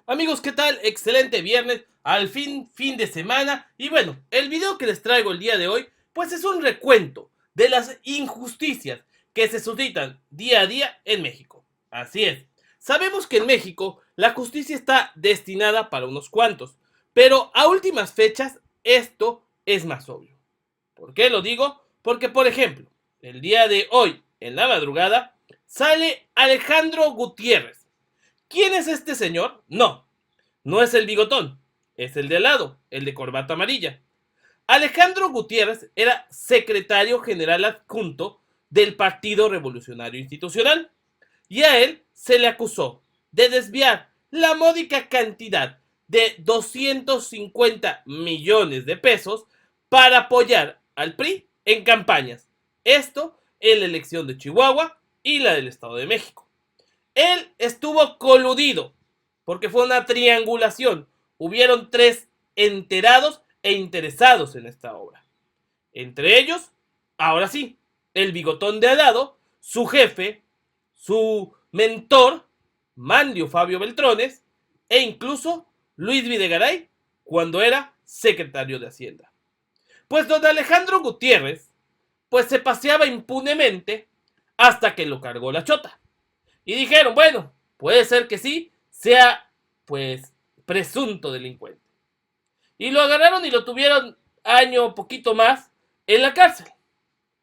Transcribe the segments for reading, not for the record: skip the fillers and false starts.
Amigos, ¿qué tal? Excelente viernes, al fin de semana. Y bueno, el video que les traigo el día de hoy, pues es un recuento de las injusticias que se suscitan día a día en México. Así es, sabemos que en México la justicia está destinada para unos cuantos, pero a últimas fechas esto es más obvio. ¿Por qué lo digo? Porque, por ejemplo, el día de hoy, en la madrugada, sale Alejandro Gutiérrez. ¿Quién es este señor? No es el bigotón, es el de al lado, el de corbata amarilla. Alejandro Gutiérrez era secretario general adjunto del Partido Revolucionario Institucional y a él se le acusó de desviar la módica cantidad de 250 millones de pesos para apoyar al PRI en campañas. Esto en la elección de Chihuahua y la del Estado de México. Él estuvo coludido porque fue una triangulación. Hubieron tres enterados e interesados en esta obra. Entre ellos, ahora sí, el bigotón de al lado, su jefe, su mentor, Manlio Fabio Beltrones, e incluso Luis Videgaray, cuando era secretario de Hacienda. Pues don Alejandro Gutiérrez, pues se paseaba impunemente hasta que lo cargó la chota. Y dijeron, bueno, puede ser que sí, sea pues presunto delincuente. Y lo agarraron y lo tuvieron año o poquito más en la cárcel.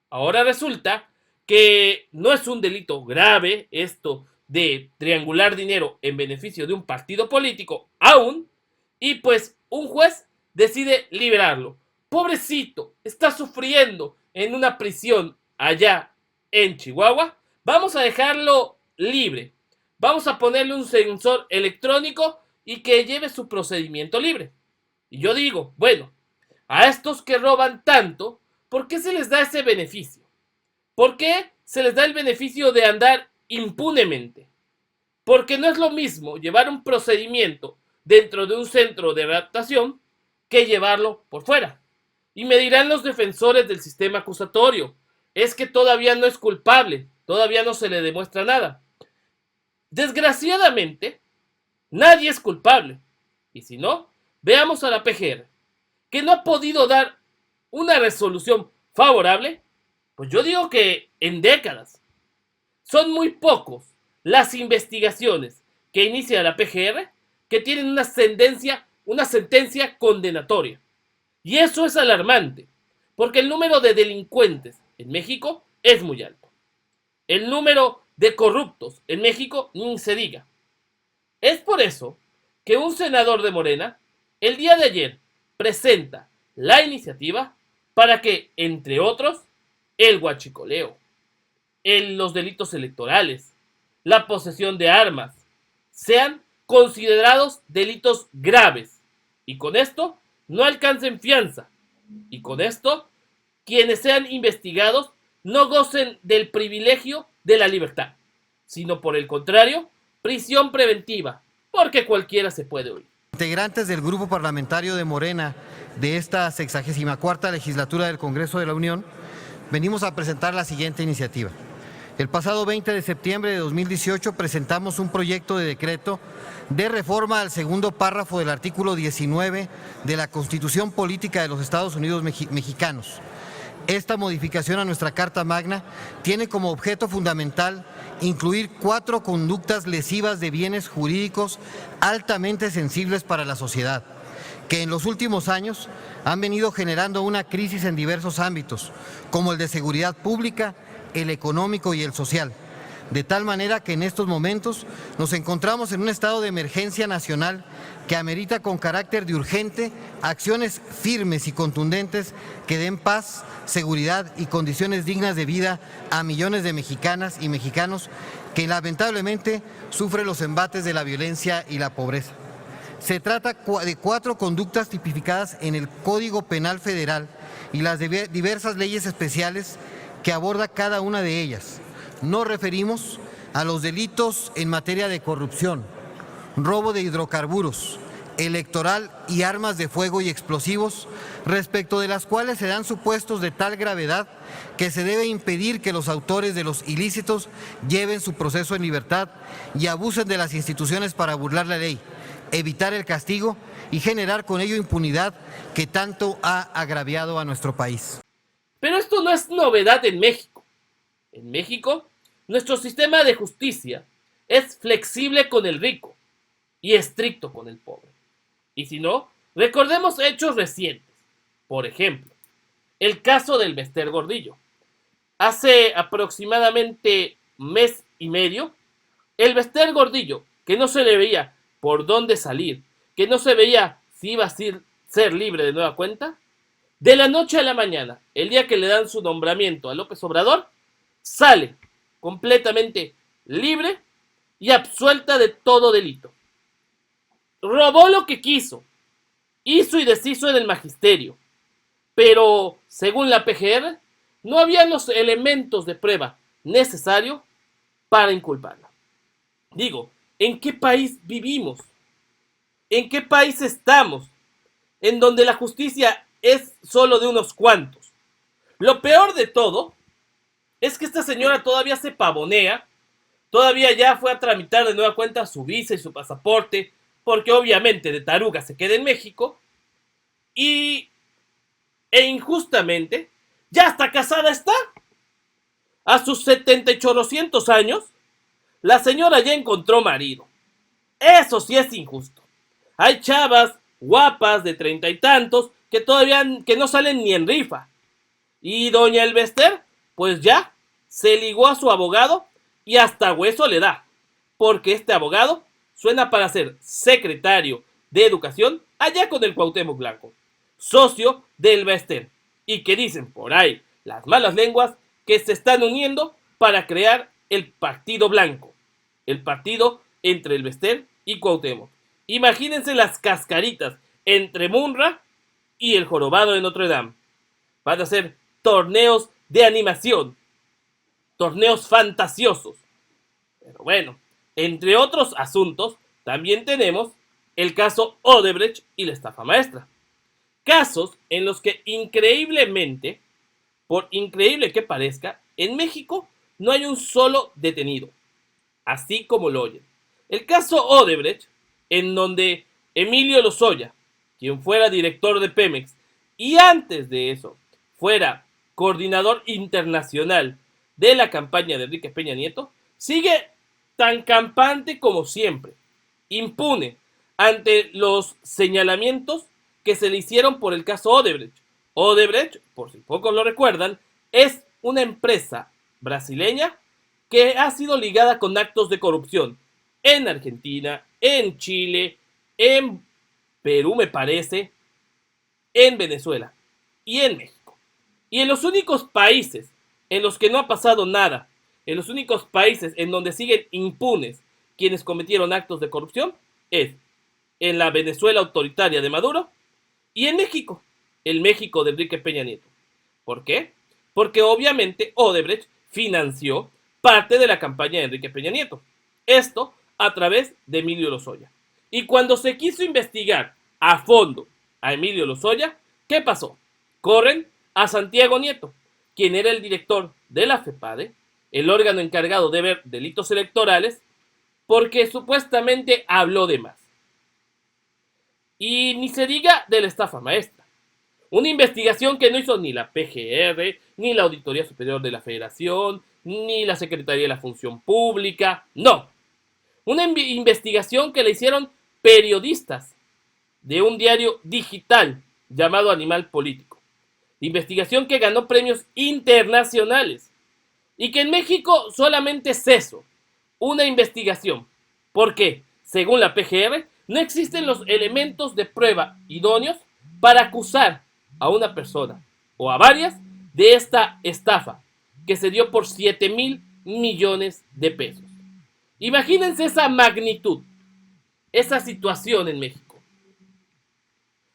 Ahora resulta que no es un delito grave esto de triangular dinero en beneficio de un partido político aún, y pues un juez decide liberarlo. Pobrecito, está sufriendo en una prisión allá en Chihuahua. Vamos a dejarlo libre. Vamos a ponerle un sensor electrónico y que lleve su procedimiento libre. Y yo digo, bueno, a estos que roban tanto, ¿por qué se les da ese beneficio? ¿Por qué se les da el beneficio de andar impunemente? Porque no es lo mismo llevar un procedimiento dentro de un centro de adaptación que llevarlo por fuera. Y me dirán los defensores del sistema acusatorio, es que todavía no es culpable, todavía no se le demuestra nada. Desgraciadamente, nadie es culpable. Y si no, veamos a la PGR, que no ha podido dar una resolución favorable, pues yo digo que en décadas. Son muy pocos las investigaciones que inicia la PGR que tienen una sentencia condenatoria. Y eso es alarmante, porque el número de delincuentes en México es muy alto. El número de corruptos en México ni se diga. Es por eso que un senador de Morena el día de ayer presenta la iniciativa para que, entre otros, el huachicoleo, los delitos electorales, la posesión de armas, sean considerados delitos graves y con esto no alcancen fianza y con esto quienes sean investigados no gocen del privilegio de la libertad, sino por el contrario, prisión preventiva, porque cualquiera se puede oír. Integrantes del Grupo Parlamentario de Morena de esta 64ª legislatura del Congreso de la Unión, venimos a presentar la siguiente iniciativa. El pasado 20 de septiembre de 2018 presentamos un proyecto de decreto de reforma al segundo párrafo del artículo 19 de la Constitución Política de los Estados Unidos Mexicanos. Esta modificación a nuestra Carta Magna tiene como objeto fundamental incluir 4 conductas lesivas de bienes jurídicos altamente sensibles para la sociedad, que en los últimos años han venido generando una crisis en diversos ámbitos, como el de seguridad pública, el económico y el social, de tal manera que en estos momentos nos encontramos en un estado de emergencia nacional que amerita con carácter de urgente acciones firmes y contundentes que den paz, seguridad y condiciones dignas de vida a millones de mexicanas y mexicanos que lamentablemente sufren los embates de la violencia y la pobreza. Se trata de 4 conductas tipificadas en el Código Penal Federal y las diversas leyes especiales que aborda cada una de ellas. Nos referimos a los delitos en materia de corrupción, robo de hidrocarburos, electoral y armas de fuego y explosivos, respecto de las cuales se dan supuestos de tal gravedad que se debe impedir que los autores de los ilícitos lleven su proceso en libertad y abusen de las instituciones para burlar la ley, evitar el castigo y generar con ello impunidad que tanto ha agraviado a nuestro país. Pero esto no es novedad en México. En México, nuestro sistema de justicia es flexible con el rico y estricto con el pobre. Y si no, recordemos hechos recientes. Por ejemplo, el caso del Bester Gordillo. Hace aproximadamente mes y medio, el Bester Gordillo, que no se le veía por dónde salir, que no se veía si iba a ser libre de nueva cuenta, de la noche a la mañana, el día que le dan su nombramiento a López Obrador, sale completamente libre y absuelta de todo delito. Robó lo que quiso, hizo y deshizo en el magisterio, pero según la PGR, no había los elementos de prueba necesarios para inculparla. Digo, ¿en qué país vivimos? ¿En qué país estamos? En donde la justicia es solo de unos cuantos. Lo peor de todo es que esta señora todavía se pavonea, todavía ya fue a tramitar de nueva cuenta su visa y su pasaporte, porque obviamente de taruga se queda en México, e injustamente ya hasta casada está. A sus 78 años, la señora ya encontró marido. Eso sí es injusto. Hay chavas guapas de 30 y tantos que todavía que no salen ni en rifa. Y doña Elvester, pues ya se ligó a su abogado y hasta hueso le da, porque este abogado suena para ser secretario de Educación allá con el Cuauhtémoc Blanco, socio de Elvester, y que dicen por ahí las malas lenguas que se están uniendo para crear el Partido Blanco, el partido entre Elvester y Cuauhtémoc. Imagínense las cascaritas entre Munra y el jorobado de Notre Dame. Van a ser torneos de animación, torneos fantasiosos. Pero bueno, entre otros asuntos, también tenemos el caso Odebrecht y la estafa maestra. Casos en los que increíblemente, por increíble que parezca, en México no hay un solo detenido, así como lo oyen. El caso Odebrecht, en donde Emilio Lozoya, quien fuera director de Pemex, y antes de eso fuera coordinador internacional de la campaña de Enrique Peña Nieto, sigue tan campante como siempre, impune ante los señalamientos que se le hicieron por el caso Odebrecht. Odebrecht, por si pocos lo recuerdan, es una empresa brasileña que ha sido ligada con actos de corrupción en Argentina, en Chile, en Perú me parece, en Venezuela y en México. Y en los únicos países en los que no ha pasado nada, en los únicos países en donde siguen impunes quienes cometieron actos de corrupción, es en la Venezuela autoritaria de Maduro y en México, el México de Enrique Peña Nieto. ¿Por qué? Porque obviamente Odebrecht financió parte de la campaña de Enrique Peña Nieto. Esto a través de Emilio Lozoya. Y cuando se quiso investigar a fondo a Emilio Lozoya, ¿qué pasó? Corren a Santiago Nieto, quien era el director de la FEPADE, el órgano encargado de ver delitos electorales, porque supuestamente habló de más. Y ni se diga de la estafa maestra. Una investigación que no hizo ni la PGR, ni la Auditoría Superior de la Federación, ni la Secretaría de la Función Pública. No. Una investigación que le hicieron periodistas de un diario digital llamado Animal Político. Investigación que ganó premios internacionales. Y que en México solamente es eso. Una investigación. Porque, según la PGR, no existen los elementos de prueba idóneos para acusar a una persona o a varias de esta estafa que se dio por 7,000 millones de pesos. Imagínense esa magnitud, esa situación en México.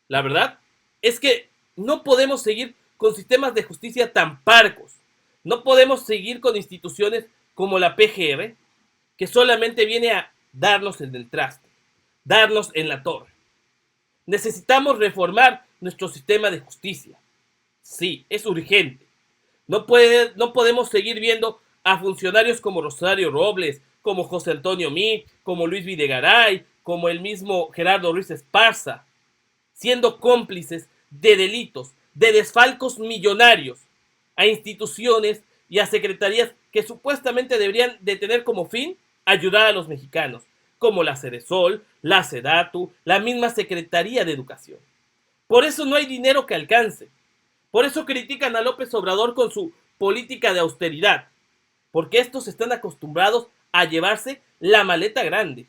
La verdad es que no podemos seguir con sistemas de justicia tan parcos. No podemos seguir con instituciones como la PGR, que solamente viene a darnos en el traste, darnos en la torre. Necesitamos reformar nuestro sistema de justicia. Sí, es urgente. No podemos seguir viendo a funcionarios como Rosario Robles, como José Antonio Meade, como Luis Videgaray, como el mismo Gerardo Ruiz Esparza, siendo cómplices de delitos, de desfalcos millonarios a instituciones y a secretarías que supuestamente deberían de tener como fin ayudar a los mexicanos, como la Ceresol, la Sedatu, la misma Secretaría de Educación. Por eso no hay dinero que alcance. Por eso critican a López Obrador con su política de austeridad, porque estos están acostumbrados a llevarse la maleta grande,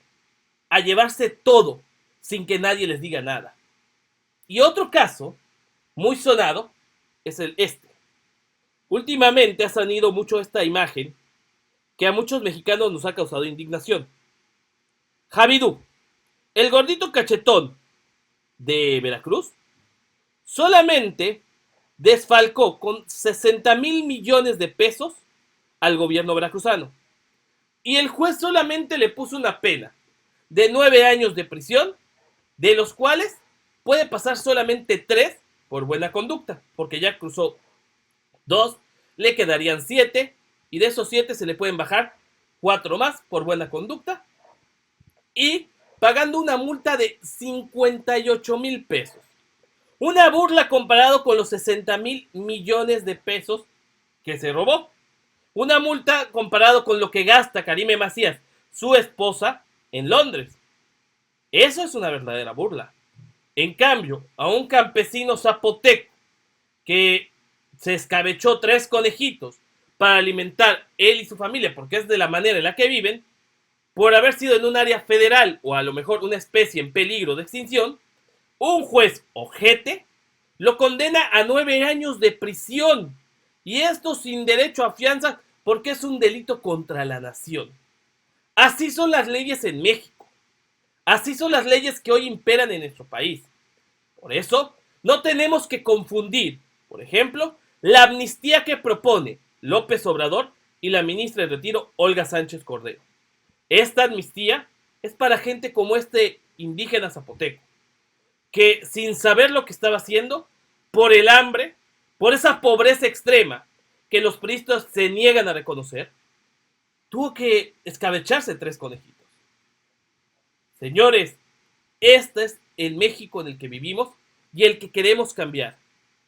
a llevarse todo sin que nadie les diga nada. Y otro caso muy sonado es este. Últimamente ha salido mucho esta imagen que a muchos mexicanos nos ha causado indignación. Javidú, el gordito cachetón de Veracruz, solamente desfalcó con 60,000 millones de pesos al gobierno veracruzano. Y el juez solamente le puso una pena de 9 años de prisión, de los cuales puede pasar solamente 3 por buena conducta, porque ya cruzó 2, le quedarían 7, y de esos 7 se le pueden bajar 4 más por buena conducta, y pagando una multa de 58,000 pesos. Una burla comparado con los 60,000 millones de pesos que se robó. Una multa comparado con lo que gasta Karime Macías, su esposa, en Londres. Eso es una verdadera burla. En cambio, a un campesino zapoteco que se escabechó 3 conejitos para alimentar él y su familia, porque es de la manera en la que viven, por haber sido en un área federal o a lo mejor una especie en peligro de extinción, un juez ojete lo condena a 9 años de prisión, y esto sin derecho a fianza porque es un delito contra la nación. Así son las leyes en México. Así son las leyes que hoy imperan en nuestro país. Por eso, no tenemos que confundir, por ejemplo, la amnistía que propone López Obrador y la ministra de Retiro, Olga Sánchez Cordero. Esta amnistía es para gente como este indígena zapoteco, que sin saber lo que estaba haciendo, por el hambre, por esa pobreza extrema que los priistas se niegan a reconocer, tuvo que escabecharse 3 conejitos. Señores, este es el México en el que vivimos y el que queremos cambiar,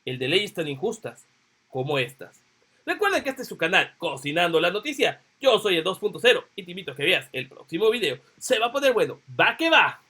el de leyes tan injustas como estas. Recuerden que este es su canal, Cocinando la Noticia. Yo soy el 2.0 y te invito a que veas el próximo video. Se va a poner bueno. ¡Va que va!